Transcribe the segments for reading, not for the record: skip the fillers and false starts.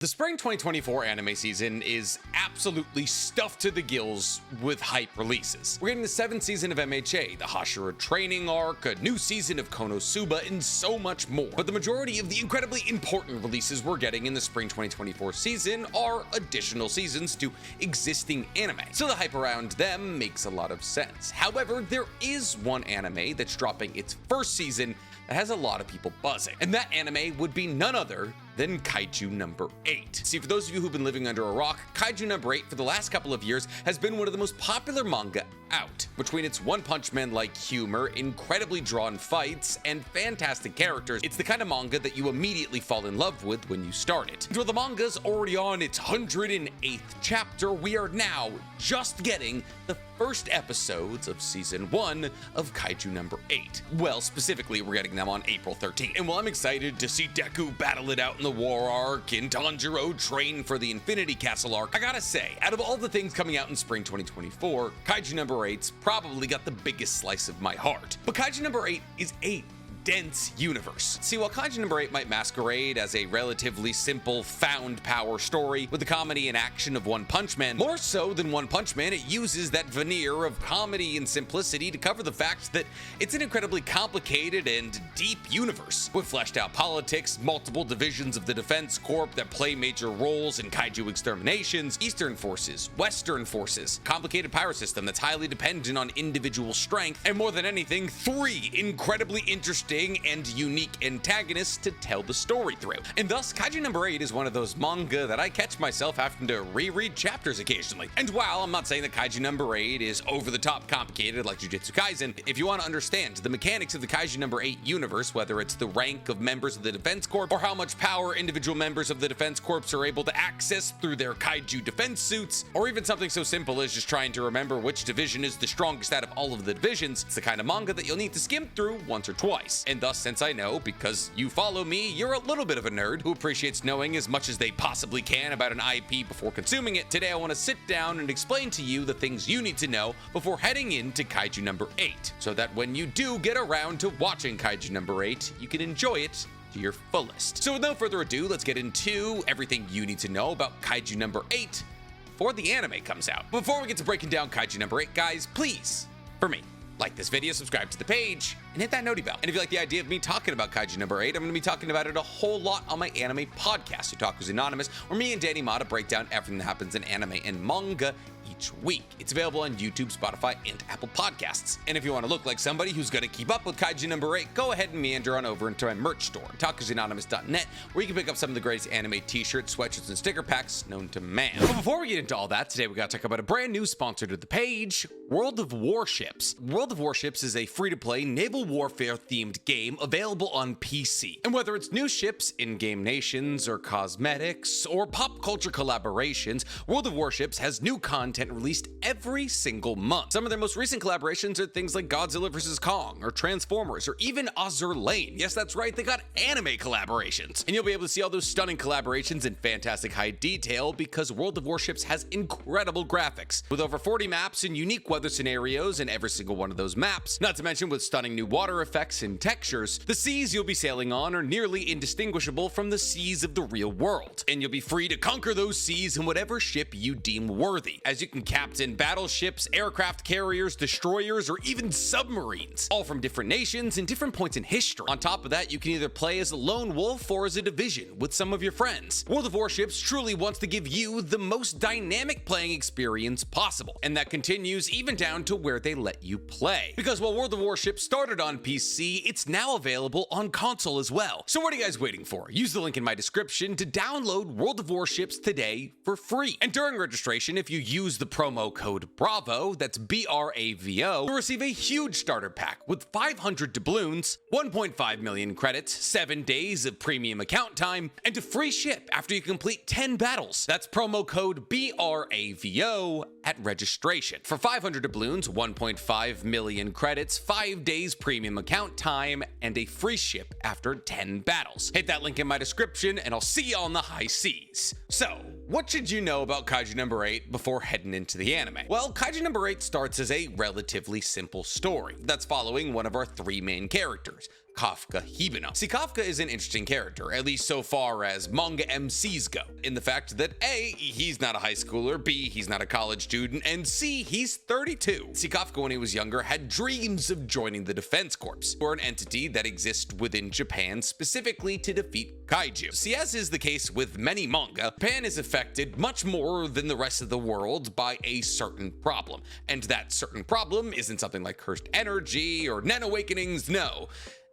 The spring 2024 anime season is absolutely stuffed to the gills with hype releases. We're getting the 7th season of MHA, the Hashira training arc, a new season of Konosuba, and so much more. But the majority of the incredibly important releases we're getting in the spring 2024 season are additional seasons to existing anime, so the hype around them makes a lot of sense. However, there is one anime that's dropping its first season that has a lot of people buzzing, and that anime would be none other than Kaiju number 8. See, for those of you who've been living under a rock, Kaiju number 8 for the last couple of years has been one of the most popular manga out. Between its One Punch Man-like humor, incredibly drawn fights, and fantastic characters, it's the kind of manga that you immediately fall in love with when you start it. And while the manga's already on its 108th chapter, we are now just getting the first episodes of season 1 of Kaiju number 8. Well, specifically, we're getting them on April 13th. And while I'm excited to see Deku battle it out in the War arc and Tanjiro train for the Infinity Castle arc, I gotta say, out of all the things coming out in spring 2024, Kaiju number 8's probably got the biggest slice of my heart. But Kaiju number 8 is a dense universe. See, while Kaiju number 8 might masquerade as a relatively simple found power story with the comedy and action of One Punch Man, more so than One Punch Man, it uses that veneer of comedy and simplicity to cover the fact that it's an incredibly complicated and deep universe, with fleshed out politics, multiple divisions of the Defense Corps that play major roles in Kaiju exterminations, Eastern forces, Western forces, complicated power system that's highly dependent on individual strength, and more than anything, 3 incredibly interesting and unique antagonists to tell the story through. And thus, Kaiju number 8 is one of those manga that I catch myself having to reread chapters occasionally. And while I'm not saying that Kaiju number 8 is over the top complicated like Jujutsu Kaisen, if you want to understand the mechanics of the Kaiju number 8 universe, whether it's the rank of members of the Defense Corps or how much power individual members of the Defense Corps are able to access through their Kaiju defense suits, or even something so simple as just trying to remember which division is the strongest out of all of the divisions, it's the kind of manga that you'll need to skim through once or twice. And thus, since I know, because you follow me, you're a little bit of a nerd who appreciates knowing as much as they possibly can about an IP before consuming it, today I want to sit down and explain to you the things you need to know before heading into Kaiju number 8, so that when you do get around to watching Kaiju number 8, you can enjoy it to your fullest. So with no further ado, let's get into everything you need to know about Kaiju number 8 before the anime comes out. Before we get to breaking down Kaiju number 8, guys, please, for me, like this video, subscribe to the page, and hit that noti bell. And if you like the idea of me talking about Kaiju number 8, I'm going to be talking about it a whole lot on my anime podcast, Otaku's Anonymous, where me and Danny Mata break down everything that happens in anime and manga each week. It's available on YouTube, Spotify, and Apple Podcasts. And if you want to look like somebody who's going to keep up with Kaiju number 8, go ahead and meander on over into my merch store, otakusanonymous.net, where you can pick up some of the greatest anime t-shirts, sweatshirts, and sticker packs known to man. But before we get into all that, today we got to talk about a brand new sponsor to the page, World of Warships. World of Warships is a free-to-play naval warfare-themed game available on PC. And whether it's new ships, in-game nations, or cosmetics, or pop culture collaborations, World of Warships has new content released every single month. Some of their most recent collaborations are things like Godzilla vs. Kong, or Transformers, or even Azur Lane. Yes, that's right, they got anime collaborations. And you'll be able to see all those stunning collaborations in fantastic high detail because World of Warships has incredible graphics, with over 40 maps and unique weather scenarios in every single one of those maps, not to mention with stunning new water effects and textures. The seas you'll be sailing on are nearly indistinguishable from the seas of the real world, and you'll be free to conquer those seas in whatever ship you deem worthy, as you can captain battleships, aircraft carriers, destroyers, or even submarines, all from different nations and different points in history. On top of that, you can either play as a lone wolf or as a division with some of your friends. World of Warships truly wants to give you the most dynamic playing experience possible, and that continues even down to where they let you play. Because while World of Warships started on PC, it's now available on console as well. So what are you guys waiting for? Use the link in my description to download World of Warships today for free. And during registration, if you use the promo code BRAVO, that's BRAVO, you'll receive a huge starter pack with 500 doubloons, 1.5 million credits, 7 days of premium account time, and a free ship after you complete 10 battles. That's promo code BRAVO at registration. For 500 doubloons, 1.5 million credits, 5 days premium account time, and a free ship after 10 battles. Hit that link in my description, and I'll see you on the high seas. So, what should you know about Kaiju number 8 before heading into the anime? Well, Kaiju number 8 starts as a relatively simple story that's following one of our 3 main characters, Kafka Hibana. See, Kafka is an interesting character, at least so far as manga MCs go, in the fact that A, he's not a high schooler, B, he's not a college student, and C, he's 32. See, Kafka when he was younger had dreams of joining the Defense Corps, or an entity that exists within Japan specifically to defeat Kaiju. See, as is the case with many manga, Japan is affected much more than the rest of the world by a certain problem, and that certain problem isn't something like cursed energy or Nen awakenings, no.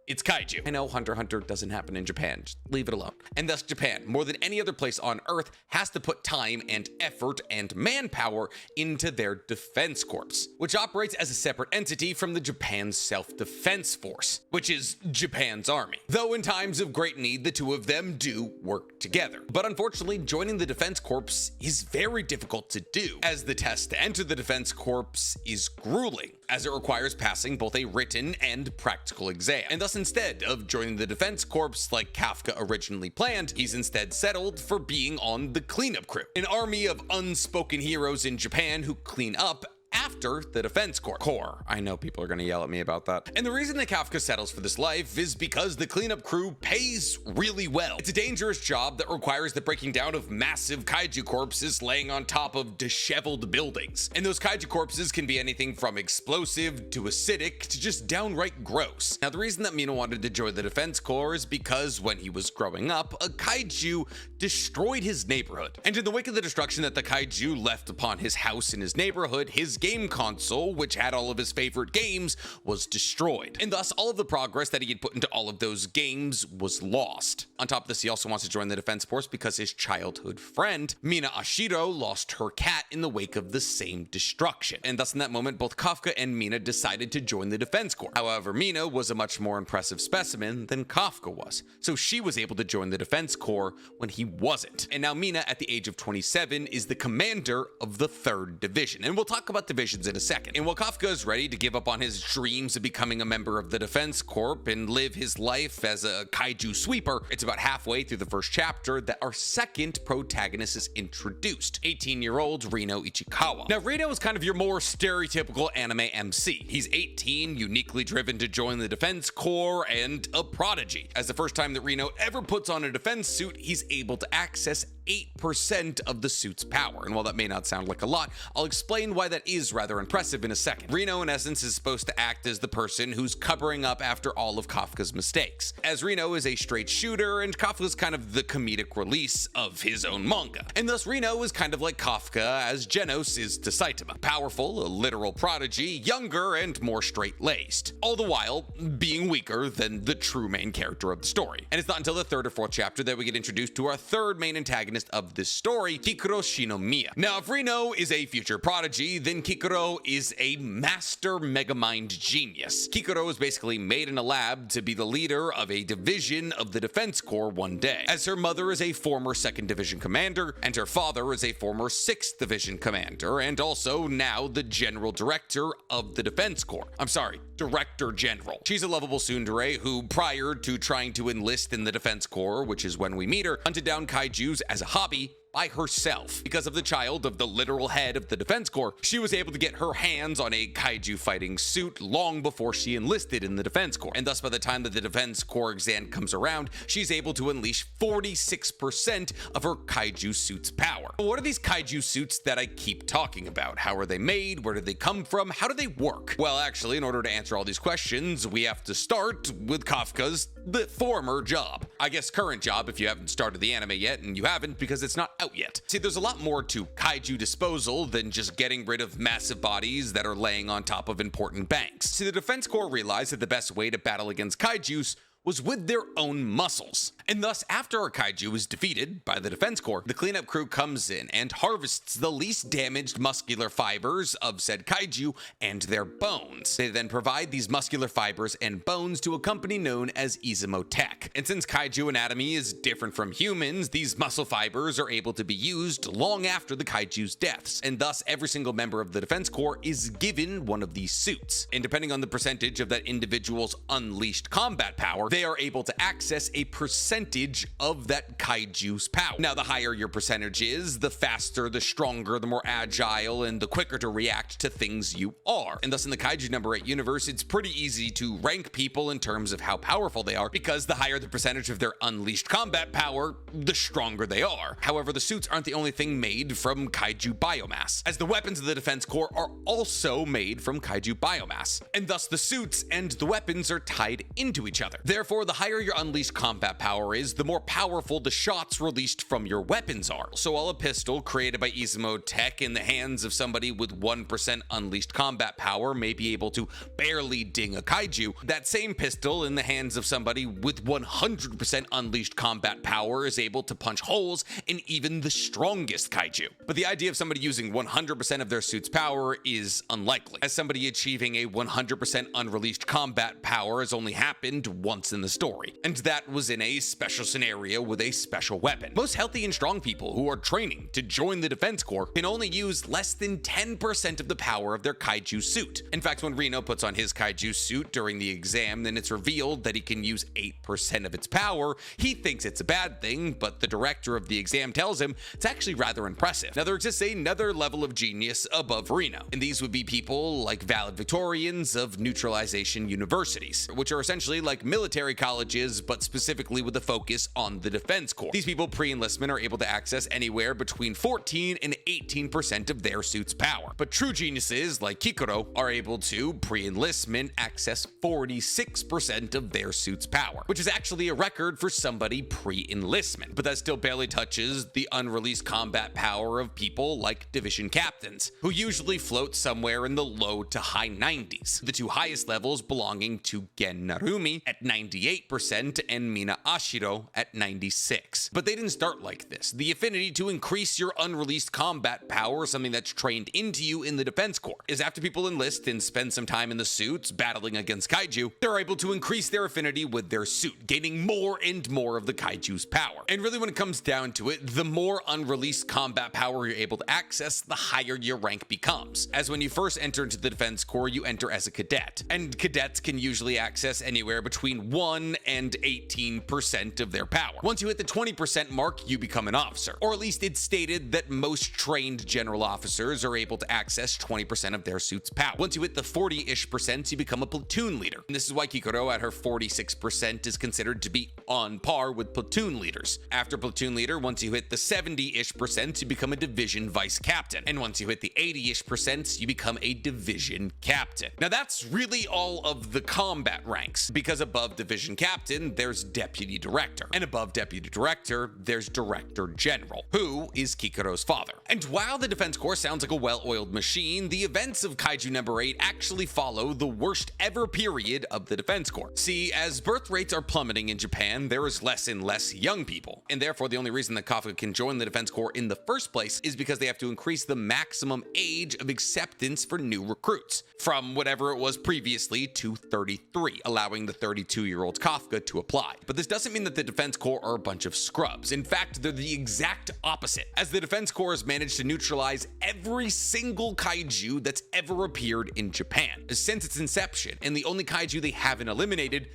It's Kaiju. I know Hunter x Hunter doesn't happen in Japan, just leave it alone. And thus Japan, more than any other place on Earth, has to put time and effort and manpower into their defense corps, which operates as a separate entity from the Japan Self-Defense Force, which is Japan's army. Though in times of great need, the two of them do work together. But unfortunately, joining the defense corps is very difficult to do, as the test to enter the defense corps is grueling, as it requires passing both a written and practical exam. And thus, instead of joining the defense corps like Kafka originally planned, he's instead settled for being on the cleanup crew, an army of unspoken heroes in Japan who clean up after the defense corps. I know people are going to yell at me about that. And the reason that Kafka settles for this life is because the cleanup crew pays really well. It's a dangerous job that requires the breaking down of massive kaiju corpses laying on top of disheveled buildings. And those kaiju corpses can be anything from explosive to acidic to just downright gross. Now, the reason that Mina wanted to join the defense corps is because when he was growing up, a kaiju destroyed his neighborhood. And in the wake of the destruction that the kaiju left upon his house in his neighborhood, his game console, which had all of his favorite games, was destroyed. And thus, all of the progress that he had put into all of those games was lost. On top of this, he also wants to join the defense force because his childhood friend, Mina Ashiro, lost her cat in the wake of the same destruction. And thus, in that moment, both Kafka and Mina decided to join the defense corps. However, Mina was a much more impressive specimen than Kafka was, so she was able to join the defense corps when he wasn't. And now Mina, at the age of 27, is the commander of the 3rd Division. And we'll talk about divisions in a second. And while Kafka is ready to give up on his dreams of becoming a member of the Defense Corps and live his life as a kaiju sweeper, it's about halfway through the first chapter that our second protagonist is introduced, 18-year-old Rino Ichikawa. Now, Rino is kind of your more stereotypical anime MC. He's 18, uniquely driven to join the Defense Corps, and a prodigy. As the first time that Rino ever puts on a defense suit, he's able to access 8% of the suit's power. And while that may not sound like a lot, I'll explain why that is rather impressive in a second. Rino, in essence, is supposed to act as the person who's covering up after all of Kafka's mistakes, as Rino is a straight shooter and Kafka's kind of the comedic release of his own manga. And thus Rino is kind of like Kafka as Genos is to Saitama. Powerful, a literal prodigy, younger, and more straight-laced, all the while being weaker than the true main character of the story. And it's not until the 3rd or 4th chapter that we get introduced to our 3rd main antagonist of this story, Kikuro Shinomiya. Now, if Rino is a future prodigy, then Kikuro is a master megamind genius. Kikuro is basically made in a lab to be the leader of a division of the Defense Corps one day, as her mother is a former 2nd Division commander, and her father is a former 6th Division commander, and also now the General Director of the Defense Corps. I'm sorry, Director General. She's a lovable tsundere who, prior to trying to enlist in the Defense Corps, which is when we meet her, hunted down kaijus as a hobby by herself. Because of the child of the literal head of the Defense Corps, she was able to get her hands on a kaiju fighting suit long before she enlisted in the Defense Corps. And thus, by the time that the Defense Corps exam comes around, she's able to unleash 46% of her kaiju suit's power. But what are these kaiju suits that I keep talking about? How are they made? Where do they come from? How do they work? Well, actually, in order to answer all these questions, we have to start with Kafka's former job. I guess current job if you haven't started the anime yet, and you haven't because it's not out yet. See, there's a lot more to kaiju disposal than just getting rid of massive bodies that are laying on top of important banks. See, the Defense Corps realized that the best way to battle against kaijus was with their own muscles. And thus, after a kaiju is defeated by the Defense Corps, the cleanup crew comes in and harvests the least damaged muscular fibers of said kaiju and their bones. They then provide these muscular fibers and bones to a company known as Izumo Tech. And since kaiju anatomy is different from humans, these muscle fibers are able to be used long after the kaiju's deaths. And thus, every single member of the Defense Corps is given one of these suits. And depending on the percentage of that individual's unleashed combat power, they are able to access a percentage of that kaiju's power. Now, the higher your percentage is, the faster, the stronger, the more agile, and the quicker to react to things you are. And thus, in the Kaiju number 8 universe, it's pretty easy to rank people in terms of how powerful they are, because the higher the percentage of their unleashed combat power, the stronger they are. However, the suits aren't the only thing made from Kaiju biomass, as the weapons of the Defense Corps are also made from Kaiju biomass, and thus the suits and the weapons are tied into each other. Therefore, the higher your unleashed combat power is, the more powerful the shots released from your weapons are. So while a pistol created by Izumo Tech in the hands of somebody with 1% unleashed combat power may be able to barely ding a kaiju, that same pistol in the hands of somebody with 100% unleashed combat power is able to punch holes in even the strongest kaiju. But the idea of somebody using 100% of their suit's power is unlikely, as somebody achieving a 100% unreleased combat power has only happened once in the story, and that was in a special scenario with a special weapon. Most healthy and strong people who are training to join the Defense Corps can only use less than 10% of the power of their kaiju suit. In fact, when Reno puts on his kaiju suit during the exam, then it's revealed that he can use 8% of its power. He thinks it's a bad thing, but the director of the exam tells him it's actually rather impressive. Now, there exists another level of genius above Reno, and these would be people like valedictorians of neutralization universities, which are essentially like military colleges, but specifically with a focus on the Defense Corps. These people pre-enlistment are able to access anywhere between 14 and 18% of their suit's power. But true geniuses like Kikoro are able to pre-enlistment access 46% of their suit's power, which is actually a record for somebody pre-enlistment. But that still barely touches the unreleased combat power of people like division captains, who usually float somewhere in the low to high 90s. The two highest levels belonging to Gen Narumi at 98% and Mina Ashiro at 96. But they didn't start like this. The affinity to increase your unreleased combat power, something that's trained into you in the Defense Corps, is after people enlist and spend some time in the suits battling against kaiju, they're able to increase their affinity with their suit, gaining more and more of the kaiju's power. And really, when it comes down to it, the more unreleased combat power you're able to access, the higher your rank becomes. As when you first enter into the Defense Corps, you enter as a cadet, and cadets can usually access anywhere between 1 and 18% of their power. Once you hit the 20% mark, you become an officer, or at least it's stated that most trained general officers are able to access 20% of their suit's power. Once you hit the 40-ish percent, you become a platoon leader. And this is why Kikoro at her 46% is considered to be on par with platoon leaders. After platoon leader, once you hit the 70-ish percent, you become a division vice captain. And once you hit the 80-ish percent, you become a division captain. Now that's really all of the combat ranks, because above division captain, there's deputy director. And above deputy director, there's director general, who is Kikoro's father. And while the Defense Corps sounds like a well-oiled machine, the events of Kaiju number 8 actually follow the worst ever period of the Defense Corps. See, as birth rates are plummeting in Japan, there is less and less young people, and therefore the only reason that Kafka can join the Defense Corps in the first place is because they have to increase the maximum age of acceptance for new recruits, from whatever it was previously to 33, allowing the 32-year-old Kafka to apply. But this doesn't mean that the Defense Corps are a bunch of scrubs. In fact, they're the exact opposite, as the Defense Corps has managed to neutralize every single kaiju that's ever appeared in Japan since its inception, and the only kaiju they haven't eliminated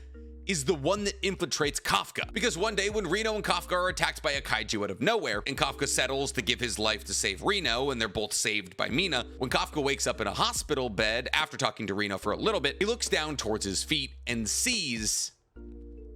is the one that infiltrates Kafka. Because one day when Reno and Kafka are attacked by a kaiju out of nowhere, and Kafka settles to give his life to save Reno, and they're both saved by Mina, when Kafka wakes up in a hospital bed after talking to Reno for a little bit, he looks down towards his feet and sees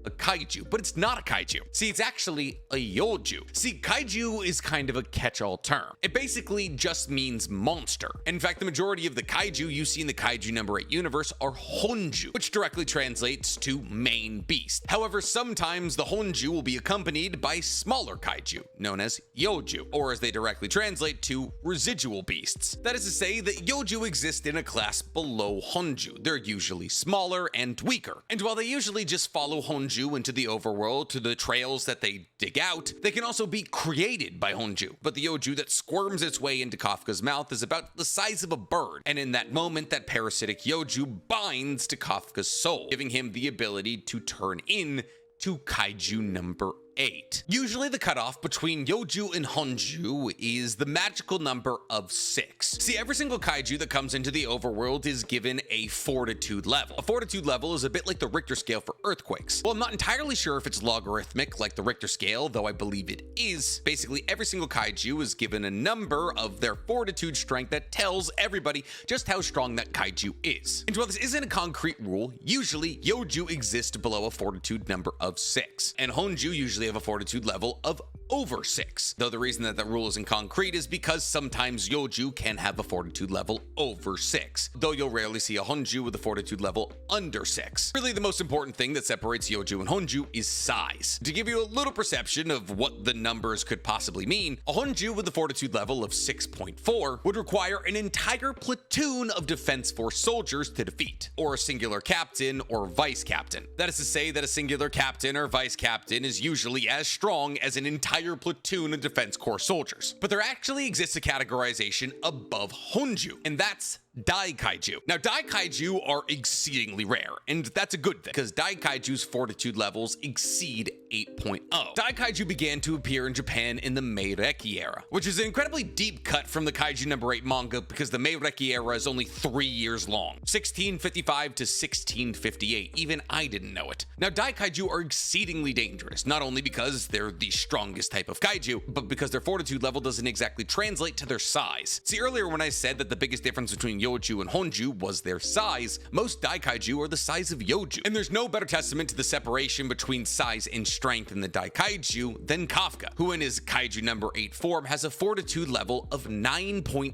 a kaiju, but it's not a kaiju. See, it's actually a yoju. See, kaiju is kind of a catch-all term. It basically just means monster. In fact, the majority of the kaiju you see in the Kaiju number 8 universe are honju, which directly translates to main beast. However, sometimes the honju will be accompanied by smaller kaiju, known as yoju, or as they directly translate to residual beasts. That is to say that yoju exist in a class below honju. They're usually smaller and weaker. And while they usually just follow honju into the overworld to the trails that they dig out, they can also be created by honju. But the yoju that squirms its way into Kafka's mouth is about the size of a bird, and in that moment, that parasitic yoju binds to Kafka's soul, giving him the ability to turn in to Kaiju number 8. Usually the cutoff between Yoju and Honju is the magical number of 6. See, every single kaiju that comes into the overworld is given a fortitude level. A fortitude level is a bit like the Richter scale for earthquakes. Well, I'm not entirely sure if it's logarithmic like the Richter scale, though I believe it is. Basically, every single kaiju is given a number of their fortitude strength that tells everybody just how strong that kaiju is. And while this isn't a concrete rule, usually Yoju exist below a fortitude number of 6, and Honju usually have a fortitude level of over 6. Though the reason that rule isn't concrete is because sometimes Yoju can have a fortitude level over 6, though you'll rarely see a Honju with a fortitude level under 6. Really, the most important thing that separates Yoju and Honju is size. To give you a little perception of what the numbers could possibly mean, a Honju with a fortitude level of 6.4 would require an entire platoon of defense force soldiers to defeat, or a singular captain or vice captain. That is to say that a singular captain or vice captain is usually as strong as an entire platoon of defense corps soldiers. But there actually exists a categorization above Honju, and that's Dai Kaiju. Now, Dai Kaiju are exceedingly rare, and that's a good thing, because Dai Kaiju's fortitude levels exceed 8.0. Dai Kaiju began to appear in Japan in the Meireki era, which is an incredibly deep cut from the Kaiju number 8 manga because the Meireki era is only 3 years long, 1655 to 1658. Even I didn't know it. Now, Dai Kaiju are exceedingly dangerous, not only because they're the strongest type of kaiju, but because their fortitude level doesn't exactly translate to their size. See, earlier when I said that the biggest difference between Yoju and Honju was their size, most Dai Kaiju are the size of Yoju. And there's no better testament to the separation between size and strength in the Dai Kaiju than Kafka, who in his Kaiju number 8 form has a fortitude level of 9.8,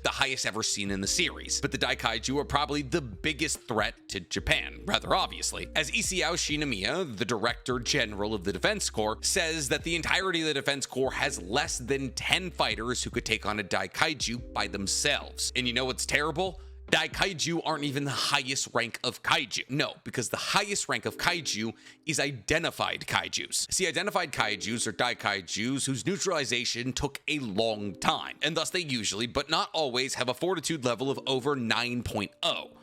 the highest ever seen in the series. But the Dai Kaiju are probably the biggest threat to Japan, rather obviously, as Isao Shinomiya, the Director General of the Defense Corps, says that the entirety of the Defense Corps has less than 10 fighters who could take on a Dai Kaiju by themselves. And you know what's terrible? Dai Kaiju aren't even the highest rank of kaiju. No, because the highest rank of kaiju is identified kaijus. See, identified kaijus are Dai Kaijus whose neutralization took a long time, and thus they usually, but not always, have a fortitude level of over 9.0.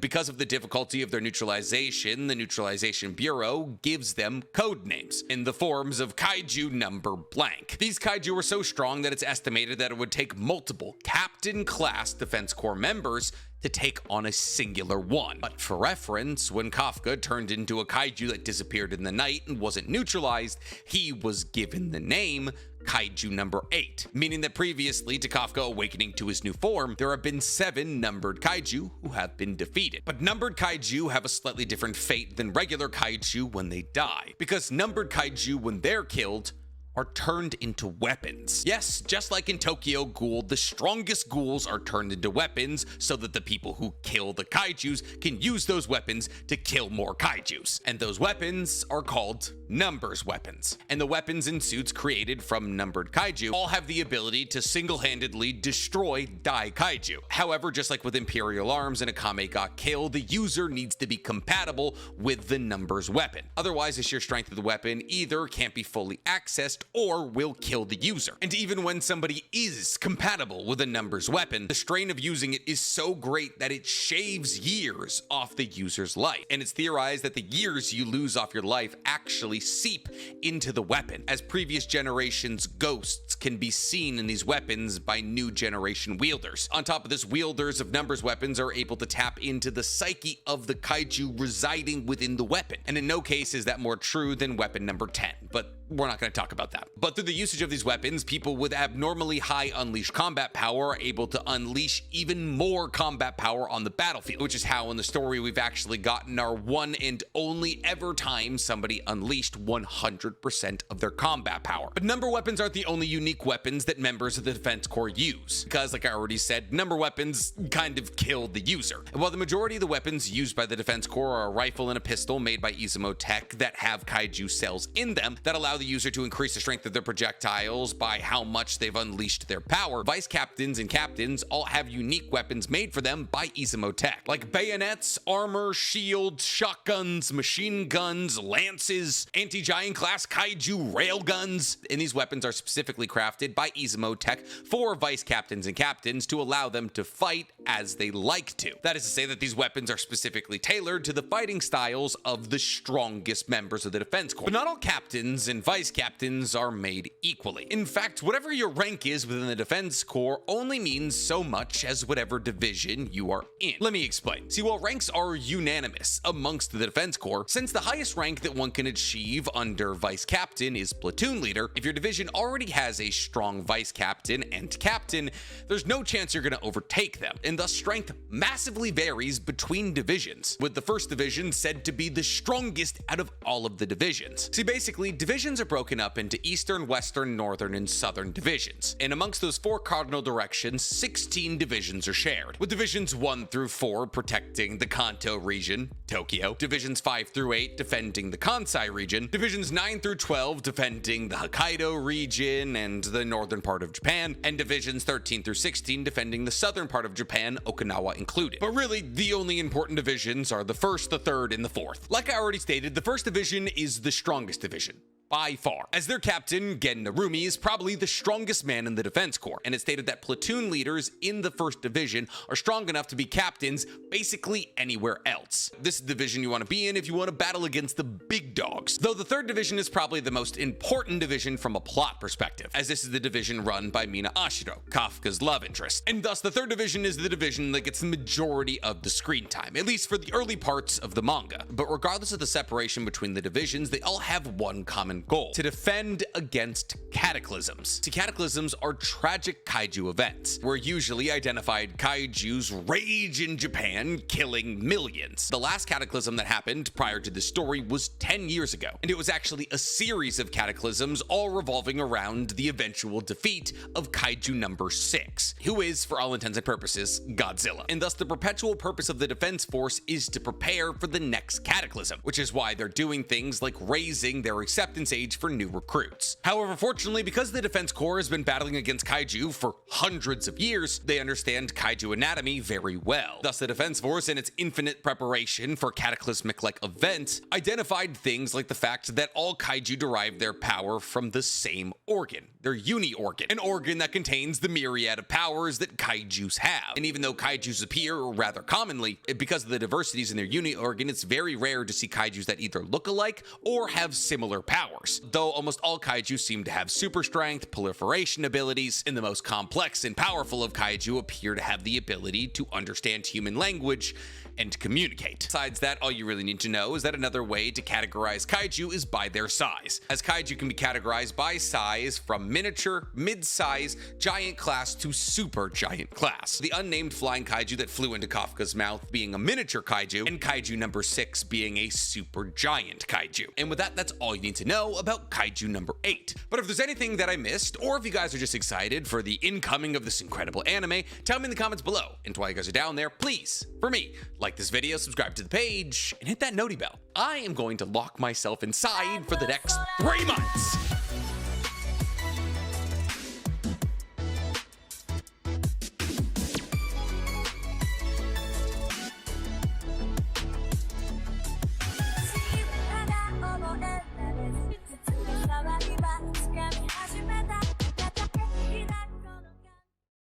Because of the difficulty of their neutralization, the Neutralization Bureau gives them code names in the forms of Kaiju number blank. These kaiju are so strong that it's estimated that it would take multiple Captain-class Defense Corps members to take on a singular one. But for reference, when Kafka turned into a kaiju that disappeared in the night and wasn't neutralized, he was given the name Kaiju number 8, meaning that previously to Kafka awakening to his new form, there have been 7 numbered kaiju who have been defeated. But numbered kaiju have a slightly different fate than regular kaiju when they die, because numbered kaiju, when they're killed, are turned into weapons. Yes, just like in Tokyo Ghoul, the strongest ghouls are turned into weapons so that the people who kill the kaijus can use those weapons to kill more kaijus. And those weapons are called numbers weapons. And the weapons and suits created from numbered kaiju all have the ability to single-handedly destroy Dai Kaiju. However, just like with Imperial Arms and Akame ga Kill, the user needs to be compatible with the numbers weapon. Otherwise, the sheer strength of the weapon either can't be fully accessed or will kill the user. And even when somebody is compatible with a numbers weapon, the strain of using it is so great that it shaves years off the user's life. And it's theorized that the years you lose off your life actually seep into the weapon, as previous generations' ghosts can be seen in these weapons by new generation wielders. On top of this, wielders of numbers weapons are able to tap into the psyche of the kaiju residing within the weapon. And in no case is that more true than weapon number 10, but we're not going to talk about that. But through the usage of these weapons, people with abnormally high unleashed combat power are able to unleash even more combat power on the battlefield, which is how in the story we've actually gotten our one and only ever time somebody unleashed 100% of their combat power. But number weapons aren't the only unique weapons that members of the Defense Corps use, because like I already said, number weapons kind of kill the user. And while the majority of the weapons used by the Defense Corps are a rifle and a pistol made by Izumo Tech that have kaiju cells in them that allow the user to increase the strength of their projectiles by how much they've unleashed their power, vice captains and captains all have unique weapons made for them by Izumo Tech, like bayonets, armor, shields, shotguns, machine guns, lances, anti-giant class kaiju railguns, and these weapons are specifically crafted by Izumo Tech for vice captains and captains to allow them to fight as they like to. That is to say that these weapons are specifically tailored to the fighting styles of the strongest members of the Defense Corps. But not all captains and vice vice captains are made equally. In fact, whatever your rank is within the Defense Corps only means so much as whatever division you are in. Let me explain. See, while ranks are unanimous amongst the Defense Corps, since the highest rank that one can achieve under vice captain is platoon leader, if your division already has a strong vice captain and captain, there's no chance you're going to overtake them, and thus strength massively varies between divisions, with the first division said to be the strongest out of all of the divisions. See, basically, divisions are broken up into eastern, western, northern, and southern divisions, and amongst those four cardinal directions, 16 divisions are shared, with divisions 1 through 4 protecting the Kanto region, Tokyo, divisions 5 through 8 defending the Kansai region, divisions 9 through 12 defending the Hokkaido region and the northern part of Japan, and divisions 13 through 16 defending the southern part of Japan, Okinawa included. But really, the only important divisions are the 1st, the 3rd, and the 4th. Like I already stated, the 1st division is the strongest division, by far, as their captain, Gen Narumi, is probably the strongest man in the Defense Corps, and it's stated that platoon leaders in the 1st Division are strong enough to be captains basically anywhere else. This is the division you want to be in if you want to battle against the big dogs, though the 3rd Division is probably the most important division from a plot perspective, as this is the division run by Mina Ashiro, Kafka's love interest, and thus the 3rd Division is the division that gets the majority of the screen time, at least for the early parts of the manga. But regardless of the separation between the divisions, they all have one common goal: to defend against cataclysms. See, cataclysms are tragic kaiju events, where usually identified kaijus rage in Japan, killing millions. The last cataclysm that happened prior to this story was 10 years ago, and it was actually a series of cataclysms all revolving around the eventual defeat of kaiju number 6, who is, for all intents and purposes, Godzilla. And thus the perpetual purpose of the Defense Force is to prepare for the next cataclysm, which is why they're doing things like raising their acceptance age for new recruits. However, fortunately, because the Defense Corps has been battling against kaiju for hundreds of years, they understand kaiju anatomy very well. Thus, the Defense Force, in its infinite preparation for cataclysmic-like events, identified things like the fact that all kaiju derive their power from the same organ, their uni-organ, an organ that contains the myriad of powers that kaijus have. And even though kaijus appear rather commonly, because of the diversities in their uni-organ, it's very rare to see kaijus that either look alike or have similar powers, though almost all kaiju seem to have super strength, proliferation abilities, and the most complex and powerful of kaiju appear to have the ability to understand human language and communicate. Besides that, all you really need to know is that another way to categorize kaiju is by their size, as kaiju can be categorized by size from miniature, mid-size, giant class to super giant class. The unnamed flying kaiju that flew into Kafka's mouth being a miniature kaiju, and kaiju number 6 being a super giant kaiju. And with that, that's all you need to know about kaiju number 8. But if there's anything that I missed, or if you guys are just excited for the incoming of this incredible anime, tell me in the comments below. And while you guys are down there, please, for me, like this video, subscribe to the page, and hit that noti bell. I am going to lock myself inside for the next 3 months.